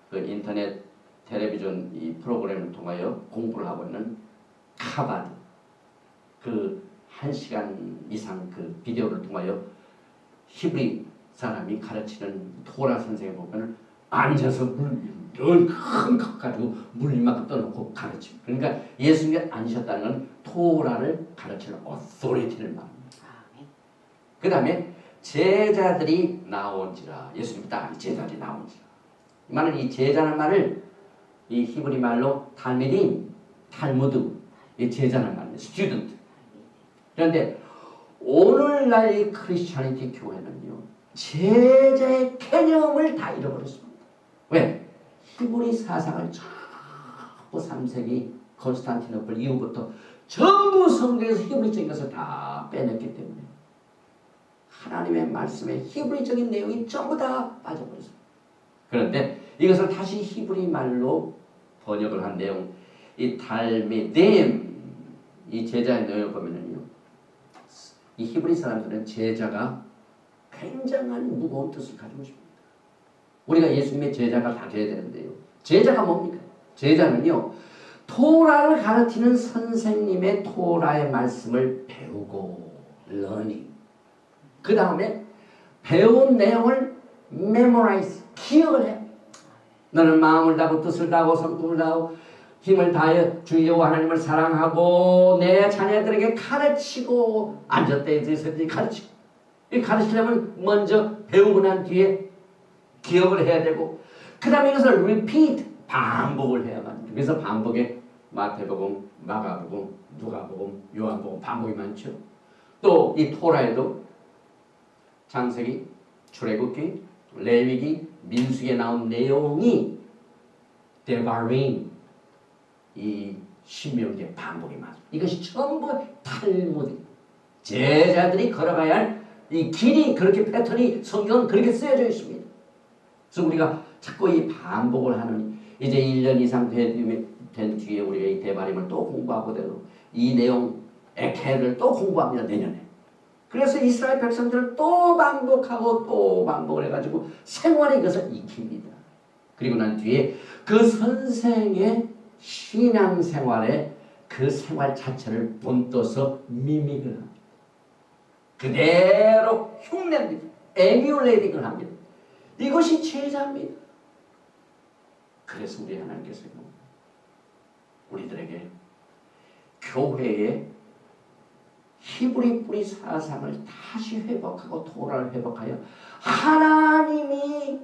그 인터넷 텔레비전 이 프로그램을 통하여 공부를 하고 있는 카바드 그 1시간 이상 그 비디오를 통하여 히브리 사람이 가르치는 토라 선생을 보면 앉아서 물큰 가지고 물 이만큼 떠놓고 가르치고 그러니까 예수님이 앉으셨다는 건 토라를 가르치는 어소리티를 말합니다. 그 다음에 제자들이 나온지라 예수님이 딱 제자들이 나온지라 이 말은 이 제자라는 말을 이 히브리 말로 탈미딘, 탈무드 이 제자라는 말입니다. 스튜던트. 그런데 오늘날 이 크리스찬리티 교회는요 제자의 개념을 다 잃어버렸습니다. 왜? 히브리 사상을 전부 3세기 콘스탄티노플 이후부터 전부 성경에서 히브리적인 것을 다 빼냈기 때문에 하나님의 말씀에 히브리적인 내용이 전부 다 빠져버렸습니다. 그런데 이것을 다시 히브리 말로 번역을 한 내용 이 달미딤 이 제자의 내용을 보면은요 이 히브리 사람들은 제자가 굉장한 무거운 뜻을 가지고 있습니다. 우리가 예수님의 제자가 다 돼야 되는데요. 제자가 뭡니까? 제자는요. 토라를 가르치는 선생님의 토라의 말씀을 배우고 learning. 그 다음에 배운 내용을 memorize, 기억을 해. 너는 마음을 다하고 뜻을 다하고 성품을 다하고 힘을 다하여 주 여호와 하나님을 사랑하고 내 자녀들에게 가르치고 앉았다 있었지 가르치고 이 가르치려면 먼저 배우고 난 뒤에 기억을 해야 되고 그 다음에 이것을 repeat 반복을 해야만 합니다. 그래서 반복에 마태복음, 마가복음, 누가복음, 요한복음 반복이 많죠. 또 이 토라에도 창세기, 출애굽기, 레위기, 민수기에 나온 내용이 데바림 이 신명기의 반복이 많습니다. 이것이 전부 탈무드 제자들이 걸어가야 할 이 길이 그렇게 패턴이 성경은 그렇게 쓰여져 있습니다. 그래서 우리가 자꾸 이 반복을 하는 이제 1년 이상 된 뒤에 우리가 이 데바림을 또 공부하고 되고 이 내용 에케를 또 공부합니다. 내년에. 그래서 이스라엘 백성들은 또 반복하고 또 반복을 해가지고 생활에 이것을 익힙니다. 그리고 난 뒤에 그 선생의 신앙생활에 그 생활 자체를 본떠서 미믹을 합니다. 그대로 흉내냅니다. 에뮬레이팅을 합니다. 이것이 제자입니다. 그래서 우리 하나님께서는 우리들에게 교회의 히브리 뿌리 사상을 다시 회복하고 토라를 회복하여 하나님이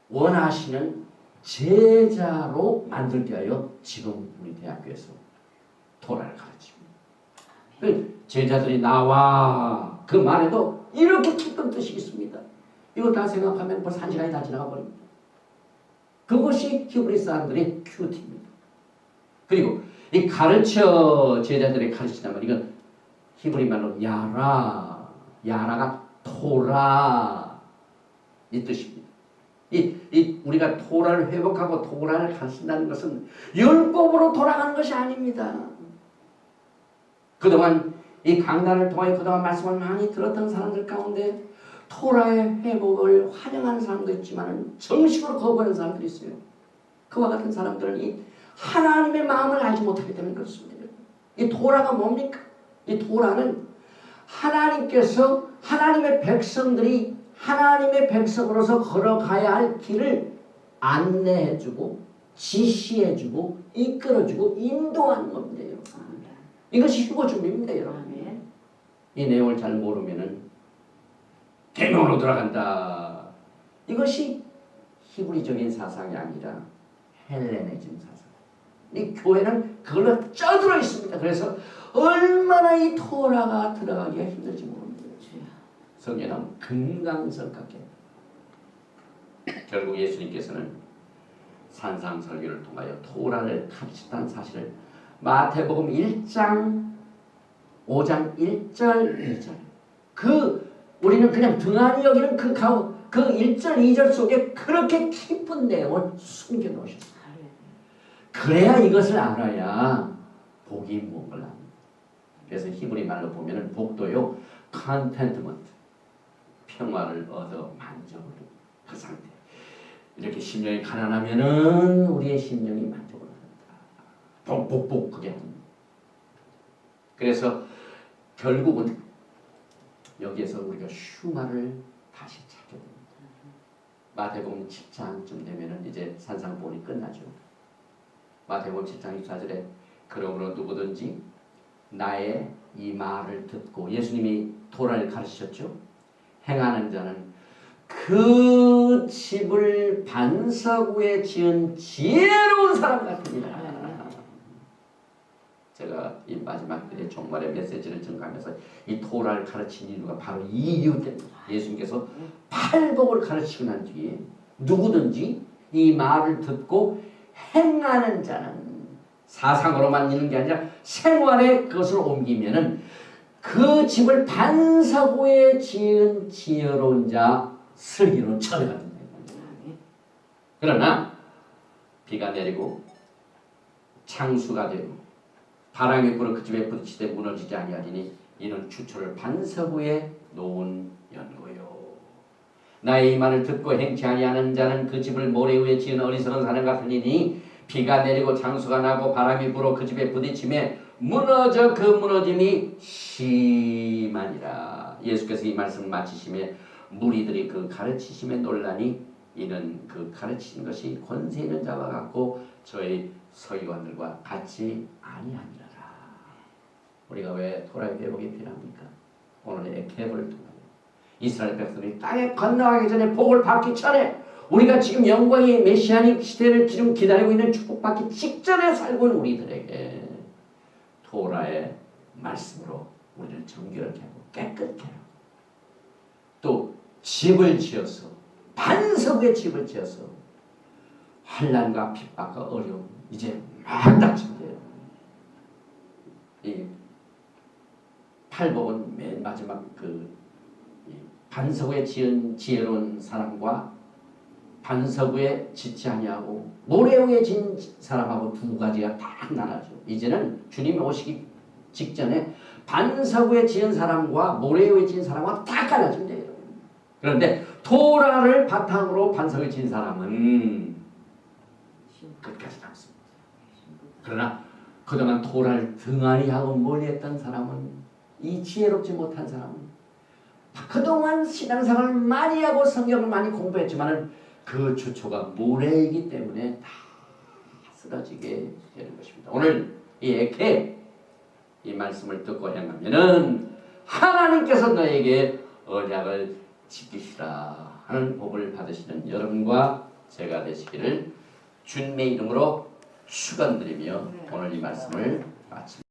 원하시는 제자로 만들게 하여 지금 우리 대학교에서 토라를 가르칩니다. 제자들이 나와 그 말에도 이렇게 깊은 뜻이 있습니다. 이거 다 생각하면 벌써 1시간이 다 지나가 버립니다. 그것이 히브리 사람들의 큐티입니다. 그리고 이 가르쳐 제자들이 가르치자면 이건 히브리 말로 야라, 야라가 토라 이 뜻입니다. 우리가 토라를 회복하고 토라를 가르친다는 것은 율법으로 돌아가는 것이 아닙니다. 그동안 이 강단을 통하여 그동안 말씀을 많이 들었던 사람들 가운데 토라의 회복을 환영하는 사람도 있지만 정식으로 거부하는 사람들이 있어요. 그와 같은 사람들은 이 하나님의 마음을 알지 못하기 때문에 그렇습니다. 이 토라가 뭡니까? 이 토라는 하나님께서 하나님의 백성들이 하나님의 백성으로서 걸어가야 할 길을 안내해주고 지시해주고 이끌어주고 인도하는 겁니다. 이것이 휴거 준비입니다. 여러분. 이 내용을 잘 모르면은 계명으로 돌아간다. 이것이 히브리적인 사상이 아니라 헬레니즘 사상. 이 교회는 그걸로 쪄들어 있습니다. 그래서 얼마나 이 토라가 들어가기가 힘들지 모릅니다. 성경은 금강석 같게. 결국 예수님께서는 산상설교를 통하여 토라를 가르쳤다는 사실을 마태복음 1장 5장 1절 2절 우리는 그냥 등한히 여기는 그 1절 2절 속에 그렇게 깊은 내용을 숨겨 놓으셨어요. 그래야 이것을 알아야 복이 무엇을 압니다. 그래서 히브리 말로 보면은 복도요 contentment 평화를 얻어 만족을 그 상태. 이렇게 심령이 가난하면은 우리의 심령이 만족을 한다. 복복하게 한다. 그래서 결국은 여기에서 우리가 슈마를 다시 찾게 됩니다. 마태복음 7장쯤 되면은 이제 산상보훈이 끝나죠. 마태복음 7장 24절에 그러므로 누구든지 나의 이 말을 듣고, 예수님이 토라를 가르치셨죠. 행하는 자는 그 집을 반석 위에 지은 지혜로운 사람 같으니라. 제가 이 마지막 때의 종말의 메시지를 전가하면서 이 토라를 가르친 이유가 바로 이 이유 때문에, 예수님께서 팔복을 가르치고 난 뒤에 누구든지 이 말을 듣고 행하는 자는, 사상으로만 있는 게 아니라 생활에 그것을 옮기면은 그 집을 반석 위에 지은 지혜로운 자 슬기로운 처녀가 된다. 그러나 비가 내리고 창수가 되고 바람이 불어 그 집에 부딪히되 무너지지 아니하리니 이는 주초를 반석 위에 놓은 연고요. 나의 이 말을 듣고 행치 아니하는 자는 그 집을 모래 위에 지은 어리석은 사람 같으니 비가 내리고 창수가 나고 바람이 불어 그 집에 부딪히며 무너져 그 무너짐이 심하니라. 예수께서 이 말씀을 마치시며 무리들이 그 가르치심에 놀라니 이는 그 가르치신 것이 권세 있는 자와 같고 저희 서기관들과 같이 아니하니라. 우리가 왜 토라의 회복이 필요합니까? 오늘의 계보를 통하여 이스라엘 백성들이 땅에 건너가기 전에 복을 받기 전에, 우리가 지금 영광의 메시아닉 시대를 지금 기다리고 있는 축복받기 직전에 살고 있는 우리들에게 토라의 말씀으로 우리를 정결하게 하고 깨끗게 하고, 또 집을 지어서 반석 위에 집을 지어서 환난과 핍박과 어려움 이제 막 닥친대요. 이 팔복은 맨 마지막 그 반석 위에 지은 지혜로운 사람과 반석 위에 짓지 아니하고 모래 위에 진 사람하고 두 가지가 딱 나눠져. 이제는 주님이 오시기 직전에 반석 위에 지은 사람과 모래 위에 지은 사람과 다 갈라진대요. 그런데 토라를 바탕으로 반석에 진 사람은 끝까지 남습니다. 그러나 그동안 토라를 등한히하고 멀리했던 사람은, 이 지혜롭지 못한 사람은 그동안 신앙생활을 많이 하고 성경을 많이 공부했지만은 그 주초가 모래이기 때문에 다 쓰러지게 되는 것입니다. 오늘 이 에케 이 말씀을 듣고 행하면은 하나님께서 너에게 언약을 지키시라 하는 복을 받으시는 여러분과 제가 되시기를 주님의 이름으로 축원드리며 오늘 이 말씀을 마칩니다.